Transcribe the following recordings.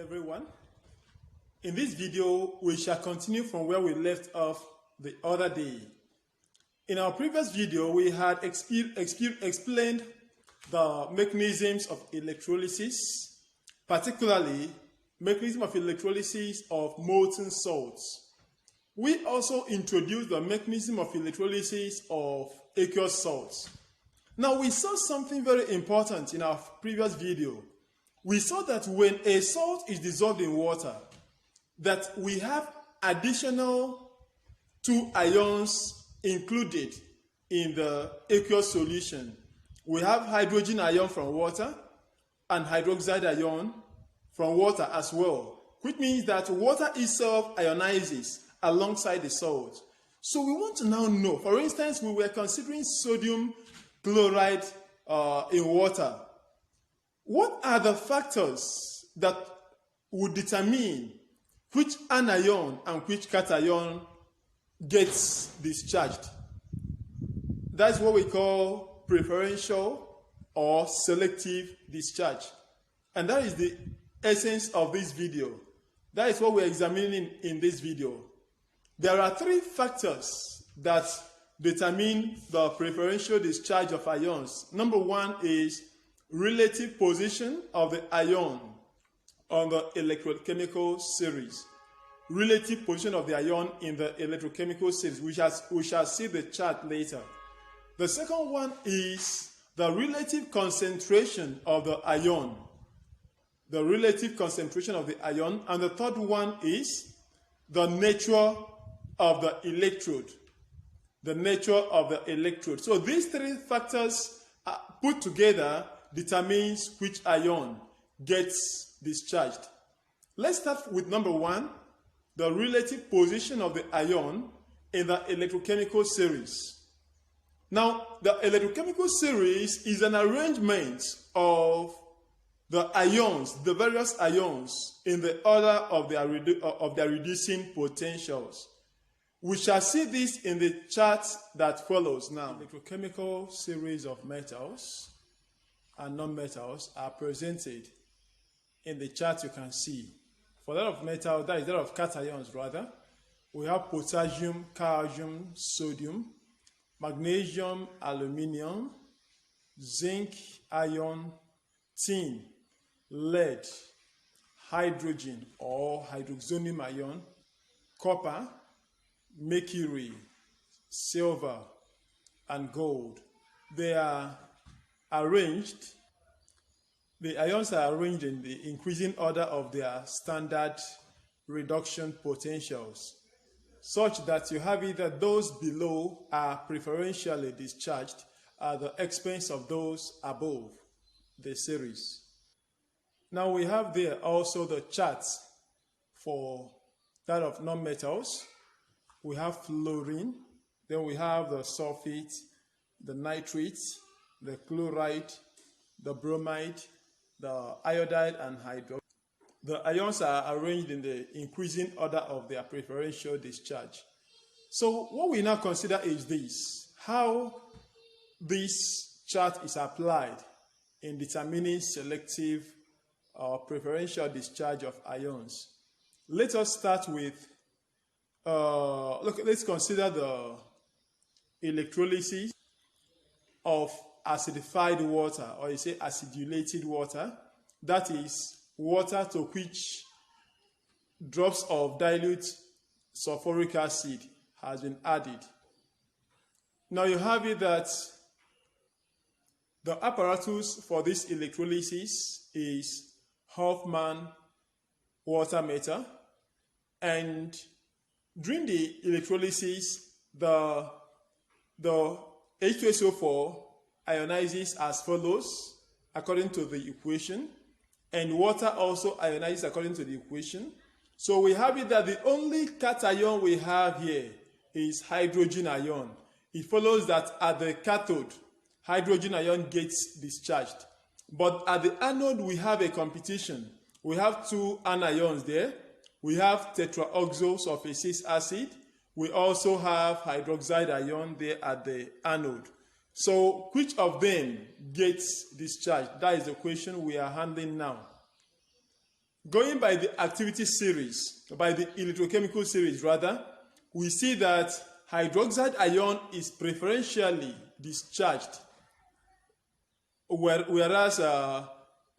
everyone. In this video, we shall continue from where we left off the other day. In our previous video, we had explained the mechanisms of electrolysis, particularly mechanism of electrolysis of molten salts. We also introduced the mechanism of electrolysis of aqueous salts. Now, we saw something very important in our previous video. We saw that when a salt is dissolved in water, that we have additional two ions included in the aqueous solution. We have hydrogen ion from water and hydroxide ion from water as well, which means that water itself ionizes alongside the salt. So we want to now know, for instance, we were considering sodium chloride in water. What are the factors that would determine which anion and which cation gets discharged? That's what we call preferential or selective discharge. And that is the essence of this video. That is what we're examining in this video. There are three factors that determine the preferential discharge of ions. Number one is relative position of the ion on the electrochemical series. Relative position of the ion in the electrochemical series. We shall see the chart later. The second one is the relative concentration of the ion. The relative concentration of the ion. And the third one is the nature of the electrode. The nature of the electrode. So these three factors put together determines which ion gets discharged. Let's start with number one, the relative position of the ion in the electrochemical series. Now, the electrochemical series is an arrangement of the ions, the various ions, in the order of their reducing potentials. We shall see this in the chart that follows now. Electrochemical series of metals and non-metals are presented in the chart you can see. For that of metal, that is that of cations rather, we have potassium, calcium, sodium, magnesium, aluminium, zinc, iron, tin, lead, hydrogen or hydroxonium ion, copper, mercury, silver, and gold. They are arranged, the ions are arranged in the increasing order of their standard reduction potentials, such that you have either those below are preferentially discharged at the expense of those above the series. Now we have there also the charts for that of non-metals. We have fluorine, then we have the sulfate, the nitrate, the chloride, the bromide, the iodide, and hydroxide. The ions are arranged in the increasing order of their preferential discharge. So what we now consider is this, how this chart is applied in determining selective or preferential discharge of ions. Let us start with, let's consider the electrolysis of acidified water, or you say acidulated water. That is water to which drops of dilute sulfuric acid has been added. Now you have it that the apparatus for this electrolysis is Hoffman water meter, and during the electrolysis the H2SO4 ionizes as follows according to the equation, and water also ionizes according to the equation. So we have it that the only cation we have here is hydrogen ion. It follows that at the cathode, hydrogen ion gets discharged. But at the anode, we have a competition. We have two anions there. We have tetraoxosulfaceous acid. We also have hydroxide ion there at the anode. So which of them gets discharged? That is the question we are handling now. Going by the activity series, by the electrochemical series rather, we see that hydroxide ion is preferentially discharged, whereas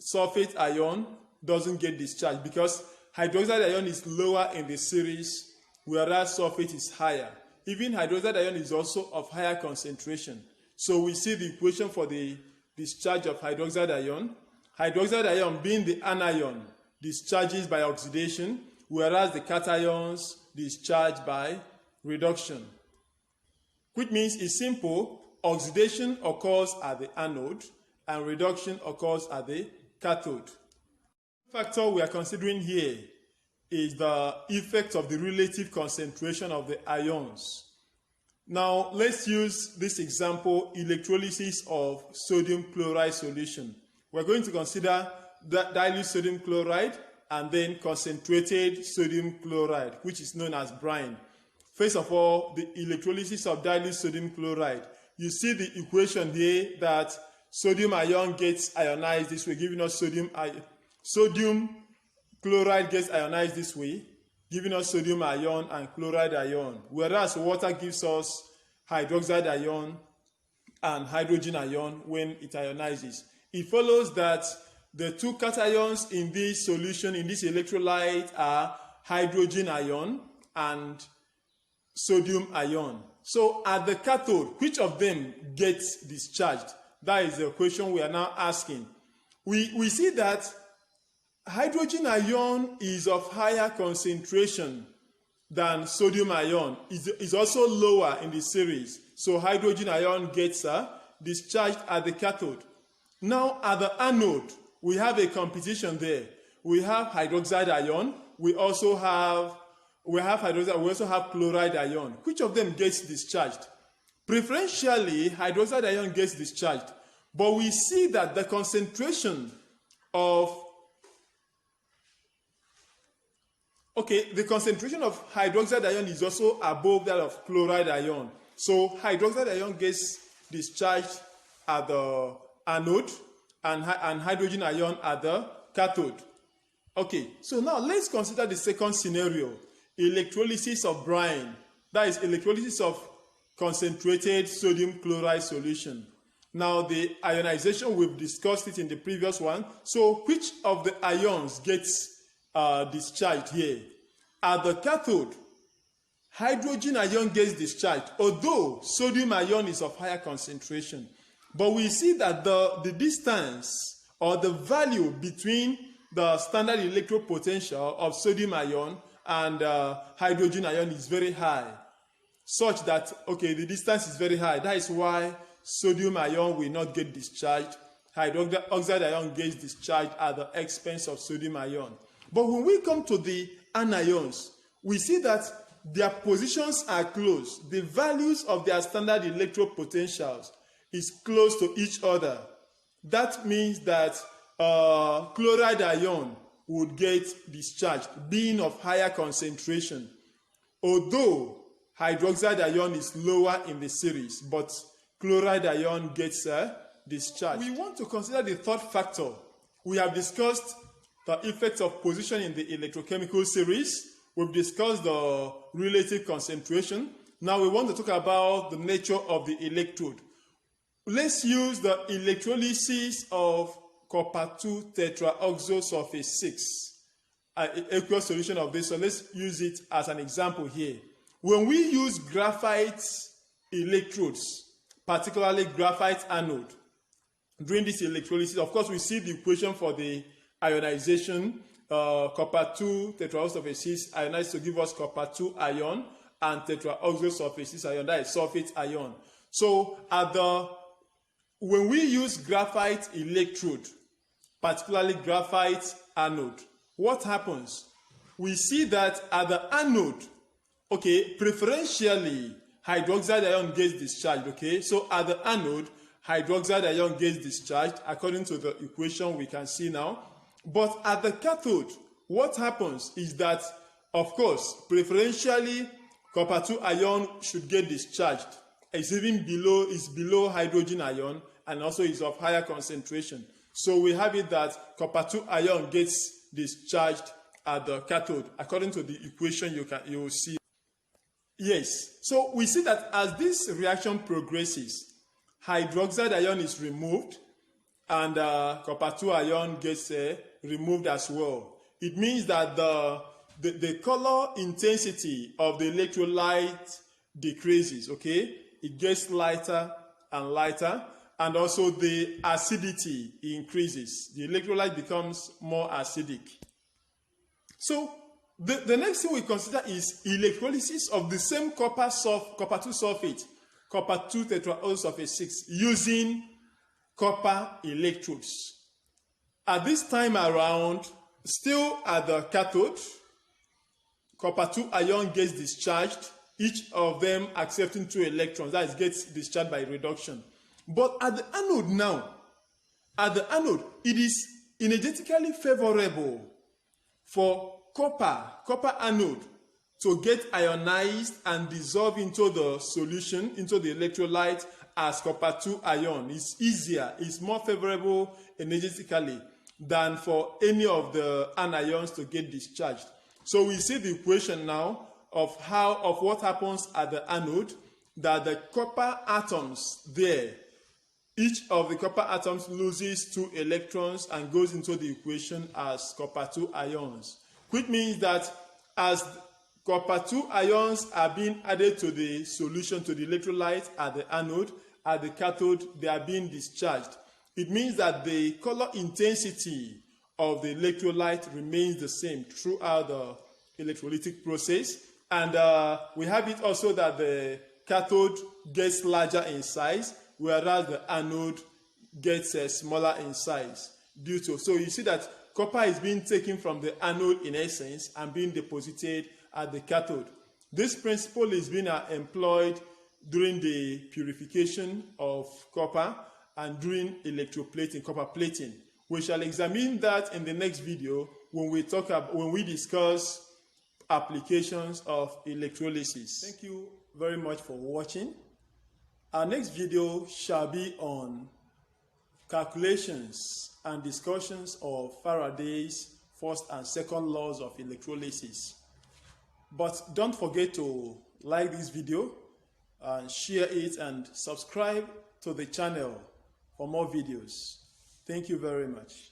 sulfate ion doesn't get discharged because hydroxide ion is lower in the series, whereas sulfate is higher. Even hydroxide ion is also of higher concentration. So we see the equation for the discharge of hydroxide ion. Hydroxide ion, being the anion, discharges by oxidation, whereas the cations discharge by reduction. Which means it's simple, oxidation occurs at the anode and reduction occurs at the cathode. The factor we are considering here is the effect of the relative concentration of the ions. Now, let's use this example, electrolysis of sodium chloride solution. We're going to consider dilute sodium chloride and then concentrated sodium chloride, which is known as brine. First of all, the electrolysis of dilute sodium chloride. You see the equation here that sodium ion gets ionized this way, giving us sodium chloride gets ionized this way, giving us sodium ion and chloride ion, whereas water gives us hydroxide ion and hydrogen ion when it ionizes. It follows that the two cations in this solution, in this electrolyte, are hydrogen ion and sodium ion. So at the cathode, which of them gets discharged? That is the question we are now asking. We see that hydrogen ion is of higher concentration than sodium ion. Is also lower in the series. So hydrogen ion gets discharged at the cathode. Now at the anode, we have a competition there. We have hydroxide ion. We also have hydroxide. We also have chloride ion. Which of them gets discharged? Preferentially, hydroxide ion gets discharged. But we see that the concentration of the concentration of hydroxide ion is also above that of chloride ion. So hydroxide ion gets discharged at the anode and hydrogen ion at the cathode. Okay, so now let's consider the second scenario, electrolysis of brine. That is electrolysis of concentrated sodium chloride solution. Now the ionization, we've discussed it in the previous one. So which of the ions gets discharged here? At the cathode, hydrogen ion gets discharged, although sodium ion is of higher concentration. But we see that the distance or the value between the standard electrode potential of sodium ion and hydrogen ion is very high, such that, the distance is very high. That is why sodium ion will not get discharged. Hydroxide ion gets discharged at the expense of sodium ion. But when we come to the anions, we see that their positions are close. The values of their standard electrode potentials is close to each other. That means that chloride ion would get discharged, being of higher concentration, although hydroxide ion is lower in the series, but chloride ion gets discharged. We want to consider the third factor. We have discussed the effects of position in the electrochemical series. We've discussed the relative concentration. Now we want to talk about the nature of the electrode. Let's use the electrolysis of copper 2 tetraoxosulfate 6, an aqueous solution of this. So let's use it as an example here. When we use graphite electrodes, particularly graphite anode, during this electrolysis, of course, we see the equation for the ionization. Copper 2 tetraoxosulfate 6 ionized to give us copper 2 ion and tetraoxosulfate 6 ion, that is sulfate ion. So when we use graphite electrode, particularly graphite anode, what happens? We see that at the anode, preferentially hydroxide ion gets discharged, so at the anode, hydroxide ion gets discharged according to the equation we can see now. But at the cathode, what happens is that, of course, preferentially copper 2 ion should get discharged. It's even below hydrogen ion and also is of higher concentration. So we have it that copper 2 ion gets discharged at the cathode, according to the equation you will see. Yes, so we see that as this reaction progresses, hydroxide ion is removed and copper 2 ion gets removed as well. It means that the color intensity of the electrolyte decreases, okay? It gets lighter and lighter, and also the acidity increases. The electrolyte becomes more acidic. So the next thing we consider is electrolysis of the same copper 2 sulfate, copper 2 tetraosulfate 6, using copper electrodes. At this time around, still at the cathode, copper 2 ion gets discharged, each of them accepting 2 electrons, that is, gets discharged by reduction. But at the anode now, it is energetically favorable for copper anode to get ionized and dissolve into the solution, into the electrolyte as copper 2 ion. It's easier, it's more favorable energetically than for any of the anions to get discharged. So we see the equation now of what happens at the anode, that the copper atoms there, each of the copper atoms loses 2 electrons and goes into the equation as copper 2 ions, which means that as copper 2 ions are being added to the solution, to the electrolyte at the anode, at the cathode, they are being discharged. It means that the color intensity of the electrolyte remains the same throughout the electrolytic process. And we have it also that the cathode gets larger in size, whereas the anode gets smaller in size. So you see that copper is being taken from the anode in essence and being deposited at the cathode. This principle is being employed during the purification of copper and during electroplating, copper plating. We shall examine that in the next video when we discuss applications of electrolysis. Thank you very much for watching. Our next video shall be on calculations and discussions of Faraday's first and second laws of electrolysis. But don't forget to like this video and share it and subscribe to the channel for more videos. Thank you very much.